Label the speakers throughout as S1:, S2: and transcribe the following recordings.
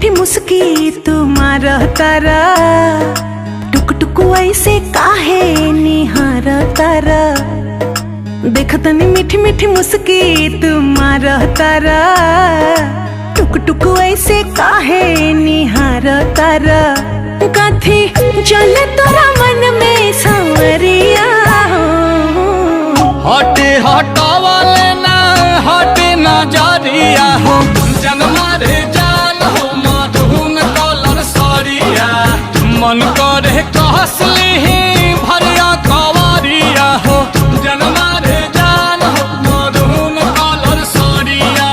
S1: मीठी मुस्की तुम्हारा तारा, टुक टुक ऐसे काहे निहार तारा। देखतनी मीठी मीठी मुस्की तुम्हारा तारा, टुक टुक ऐसे काहे निहार तारा। कथी चले तोरा मन में सांवरिया,
S2: हटे हटावले ना हटे नजरिया हो। जनमा रे जान हो मधुन कलर सरिया, मन करे कहसली भरिया कवरिया हो। जनमा रे जान हो मधुन कलर सरिया।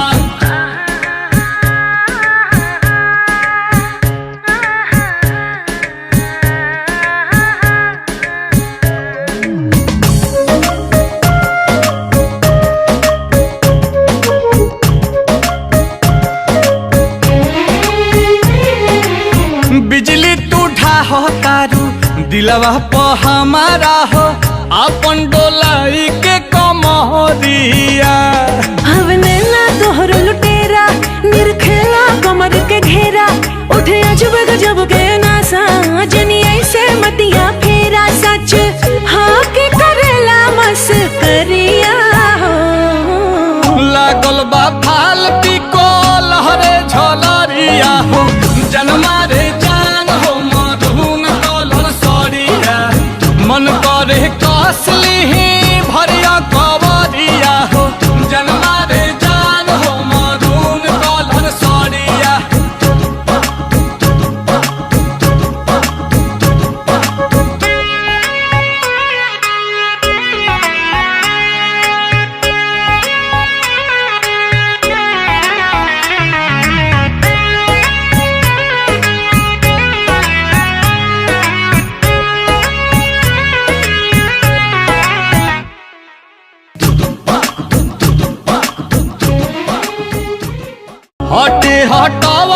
S2: बिजली टूठा हो तारू दिलवा प हमारा हो, अपन डोलाई के कमरिया।
S1: हवने ना तोहर लुटेरा, निरखेला कमर के घेरा। उठे अजब गजब के नासा, जनी ऐसे मतिया फेरा। सच हाँ के करेला मस्करिया हो,
S2: लागल बा फाल पिको लहरे झलरिया हो। जनमा रे जान हो मधुन कलर सरिया, मन करे कसली भरिया कवरिया हो। जनमा रे जान हो मधुन कलर सरिया। हटे हटाव